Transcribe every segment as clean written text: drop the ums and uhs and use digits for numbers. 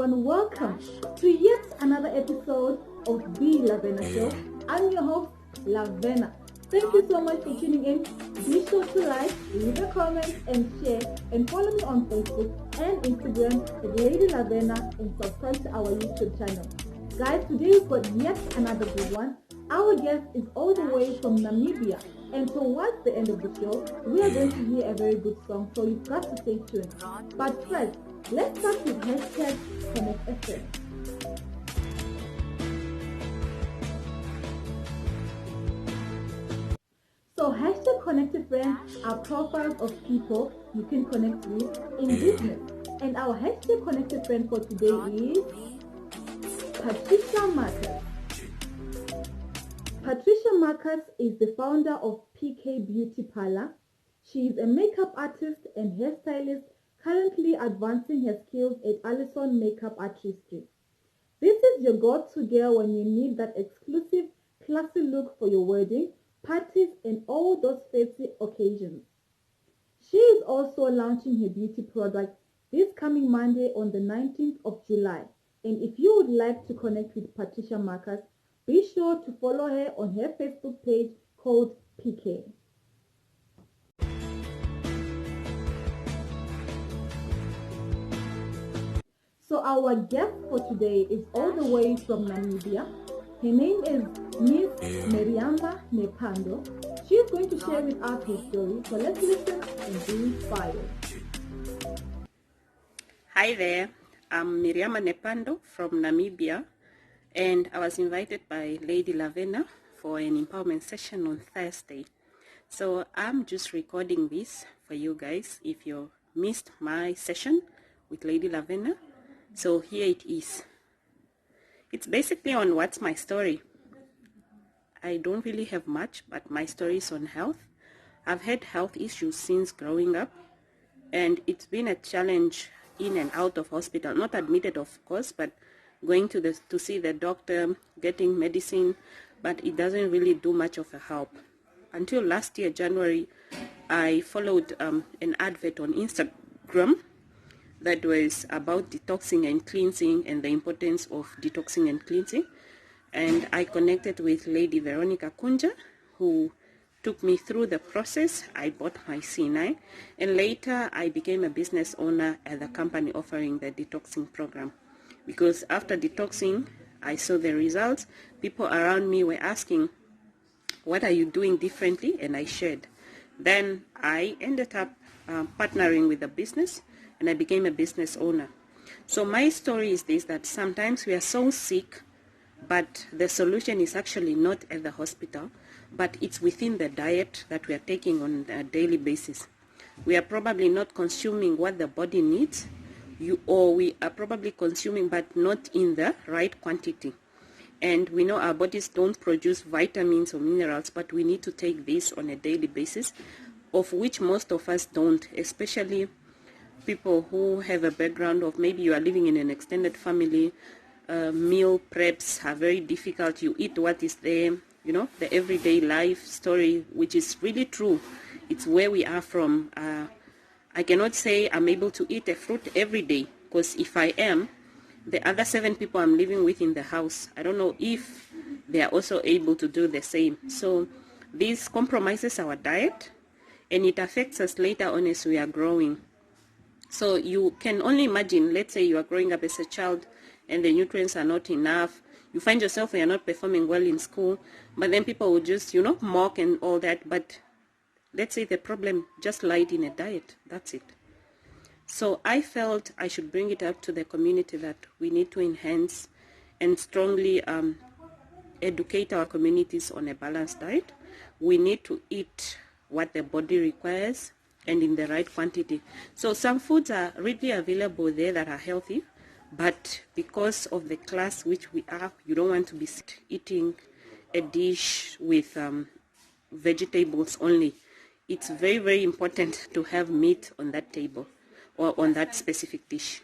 everyone, welcome to yet another episode of the Lavena Show. I'm your host, Lavena. Thank you so much for tuning in. Be sure to like, leave a comment, and share, and follow me on Facebook and Instagram at Lady Lavena, and subscribe to our YouTube channel. Guys, today we've got yet another good one. Our guest is all the way from Namibia, and towards the end of the show, we are going to hear a very good song, so you've got to stay tuned. But first, let's start with hashtag ConnectFM. So hashtag ConnectFM are profiles of people you can connect with in business. And our hashtag ConnectFM for today is Patricia Marcus. Patricia Marcus is the founder of PK Beauty Parlor. She is a makeup artist and hairstylist currently advancing her skills at Allison Makeup Artistry. This is your go-to girl when you need that exclusive, classy look for your wedding, parties, and all those fancy occasions. She is also launching her beauty product this coming Monday on the 19th of July. And if you would like to connect with Patricia Marcus, be sure to follow her on her Facebook page called PK. So our guest for today is all the way from Namibia. Her name is Miss Mirjama Nepando. She is going to share with us her story. So let's listen and be inspired. Hi there, I'm Mirjama Nepando from Namibia, and I was invited by Lady Lavena for an empowerment session on Thursday. So I'm just recording this for you guys if you missed my session with Lady Lavena. So here it is. It's basically on what's my story. I don't really have much, but my story is on health. I've had health issues since growing up, and it's been a challenge in and out of hospital. Not admitted, of course, but going to see the doctor, getting medicine, but it doesn't really do much of a help. Until last year, January, I followed an advert on Instagram that was about detoxing and cleansing and the importance of detoxing and cleansing. And I connected with Lady Veronica Kunja, who took me through the process. I bought my C9, and later I became a business owner at the company offering the detoxing program. Because after detoxing, I saw the results. People around me were asking, what are you doing differently? And I shared. Then I ended up partnering with a business, and I became a business owner. So my story is this, that sometimes we are so sick, but the solution is actually not at the hospital, but it's within the diet that we are taking on a daily basis. We are probably not consuming what the body needs, or we are probably consuming but not in the right quantity. And we know our bodies don't produce vitamins or minerals, but we need to take this on a daily basis, of which most of us don't, especially people who have a background of maybe you are living in an extended family. Meal preps are very difficult. You eat what is there, the everyday life story, which is really true. It's where we are from. I cannot say I'm able to eat a fruit every day, because if I am, the other 7 people I'm living with in the house, I don't know if they are also able to do the same. So this compromises our diet, and it affects us later on as we are growing. So you can only imagine, let's say you are growing up as a child and the nutrients are not enough. You find yourself you're not performing well in school, but then people will just, mock and all that. But let's say the problem just lied in a diet. That's it. So I felt I should bring it up to the community that we need to enhance and strongly educate our communities on a balanced diet. We need to eat what the body requires and in the right quantity. So some foods are readily available there that are healthy, but because of the class which we are, you don't want to be eating a dish with vegetables only. It's very, very important to have meat on that table or on that specific dish.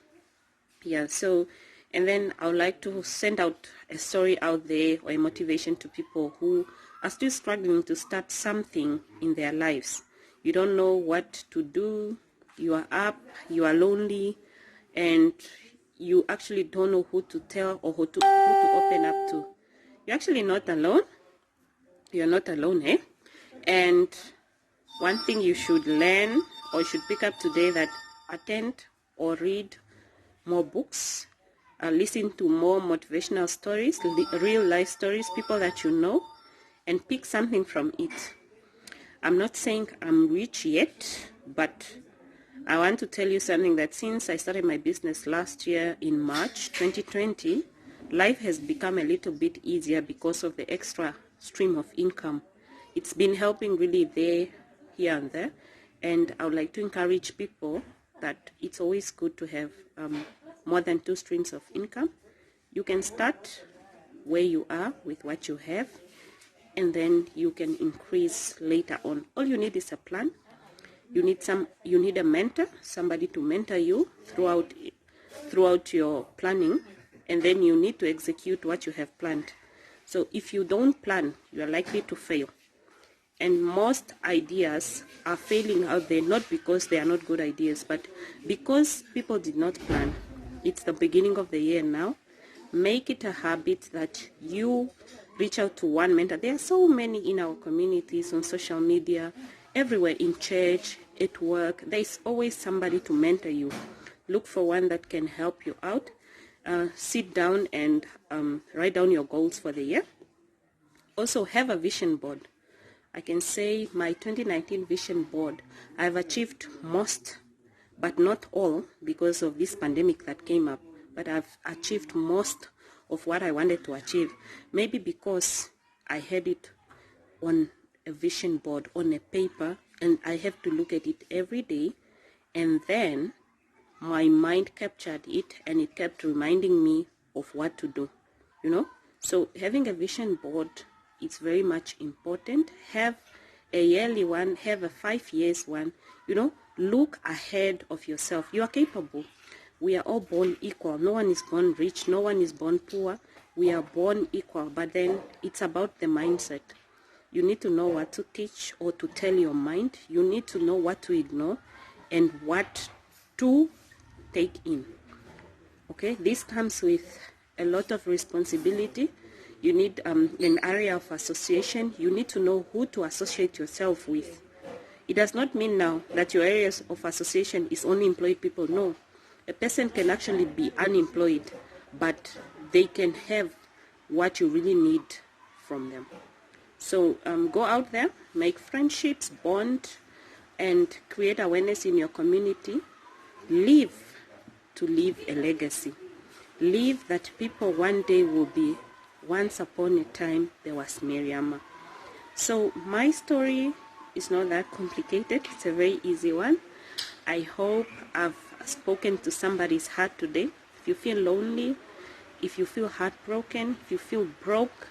Yeah, so, and then I would like to send out a story out there or a motivation to people who are still struggling to start something in their lives. You don't know what to do, you are up, you are lonely, and you actually don't know who to tell or who to open up to. You're actually not alone. You're not alone, eh? And one thing you should learn or should pick up today, that attend or read more books, listen to more motivational stories, real life stories, people that you know, and pick something from it. I'm not saying I'm rich yet, but I want to tell you something, that since I started my business last year in March 2020, life has become a little bit easier because of the extra stream of income. It's been helping really there, here and there, and I would like to encourage people that it's always good to have more than 2 streams of income. You can start where you are with what you have, and then you can increase later on. All you need is a plan. You need a mentor, somebody to mentor you throughout your planning, and then you need to execute what you have planned. So if you don't plan, you are likely to fail. And most ideas are failing out there, not because they are not good ideas, but because people did not plan. It's the beginning of the year now. Make it a habit that you reach out to one mentor. There are so many in our communities, on social media, everywhere, in church, at work. There's always somebody to mentor you. Look for one that can help you out. Sit down and write down your goals for the year. Also, have a vision board. I can say my 2019 vision board, I've achieved most, but not all, because of this pandemic that came up. But I've achieved most of what I wanted to achieve. Maybe because I had it on a vision board, on a paper, and I have to look at it every day, and then my mind captured it, and it kept reminding me of what to do, you know. So having a vision board, it's very much important. Have a yearly one, have a 5 years one, you know. Look ahead of yourself. You are capable. We are all born equal. No one is born rich, no one is born poor. We are born equal, but then it's about the mindset. You need to know what to teach or to tell your mind. You need to know what to ignore and what to take in. Okay, this comes with a lot of responsibility. You need an area of association. You need to know who to associate yourself with. It does not mean now that your areas of association is only employed people. No, a person can actually be unemployed, but they can have what you really need from them. So go out there, make friendships, bond, and create awareness in your community. Live to leave a legacy. Live that people one day will be, once upon a time, there was Mirjama. So my story is not that complicated. It's a very easy one. I hope I've spoken to somebody's heart today. If you feel lonely, if you feel heartbroken, if you feel broke,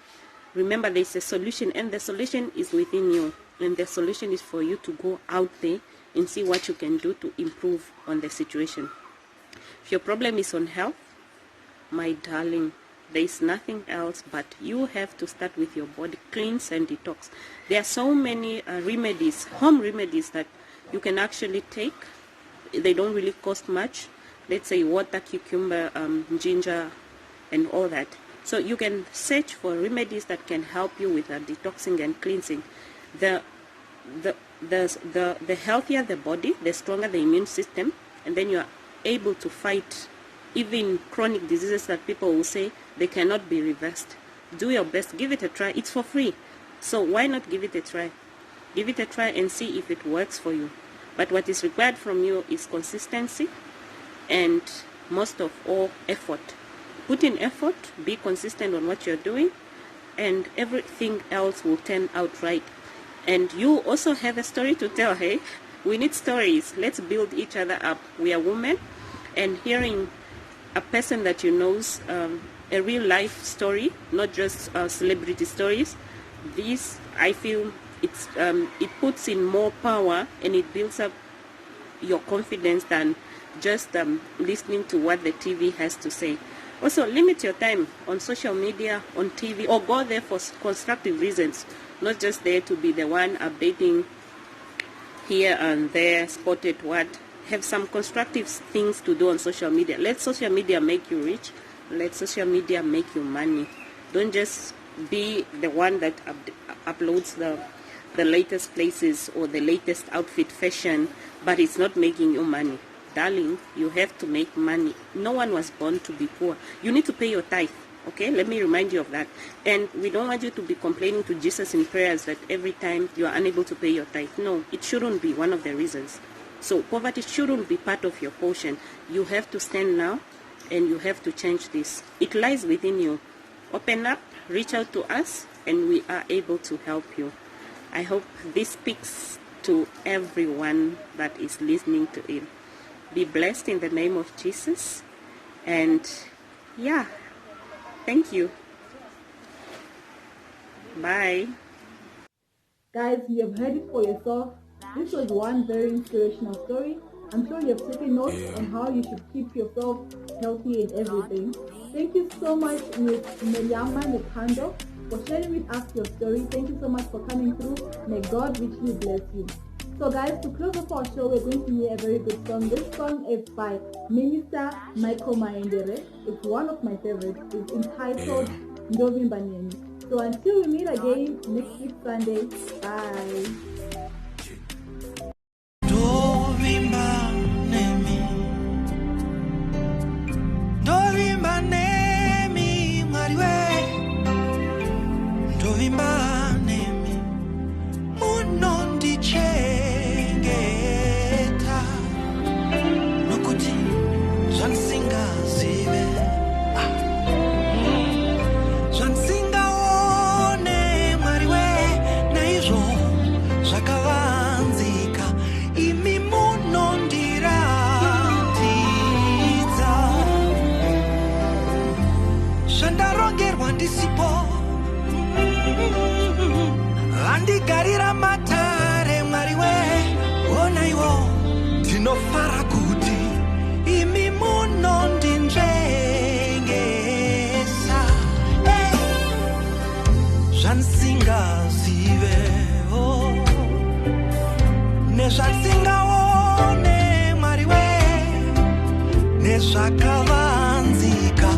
remember there's a solution, and the solution is within you. And the solution is for you to go out there and see what you can do to improve on the situation. If your problem is on health, my darling, there is nothing else but you have to start with your body, cleanse and detox. There are so many remedies, home remedies, that you can actually take. They don't really cost much. Let's say water, cucumber, ginger, and all that. So you can search for remedies that can help you with detoxing and cleansing. The healthier the body, the stronger the immune system, and then you are able to fight even chronic diseases that people will say they cannot be reversed. Do your best. Give it a try. It's for free. So why not give it a try? Give it a try and see if it works for you. But what is required from you is consistency and most of all, effort. Put in effort, be consistent on what you're doing, and everything else will turn out right. And you also have a story to tell, hey? We need stories. Let's build each other up. We are women, and hearing a person that you know's a real life story, not just celebrity stories, this, I feel, it puts in more power and it builds up your confidence than just listening to what the TV has to say. Also, limit your time on social media, on TV, or go there for constructive reasons, not just there to be the one updating here and there, spotted what. have some constructive things to do on social media. Let social media make you rich. Let social media make you money. Don't just be the one that uploads the latest places or the latest outfit fashion, but it's not making you money. Darling, you have to make money. No one was born to be poor. You need to pay your tithe. Okay, let me remind you of that. And we don't want you to be complaining to Jesus in prayers that every time you are unable to pay your tithe. No, it shouldn't be one of the reasons. So poverty shouldn't be part of your portion. You have to stand now and you have to change this. It lies within you. Open up, reach out to us, and we are able to help you. I hope this speaks to everyone that is listening to it. Be blessed in the name of Jesus. And yeah, thank you. Bye. Guys, you have heard it for yourself. This was one very inspirational story. I'm sure you have taken notes on how you should keep yourself healthy and everything. Thank you so much, Ms. Mirjama Nepando, for sharing with us your story. Thank you so much for coming through. May God richly bless you. So guys, to close off our show, we're going to hear a very good song. This song is by Minister Michael Maendere. It's one of my favorites. It's entitled Ndovimba Nemi. So until we meet again next week Sunday, bye. Andigarira matare mwariwe ona iwo tinofara kuti imi munondinzvengesa zvansingazive nezvansingaone mwariwe nezvakavanzika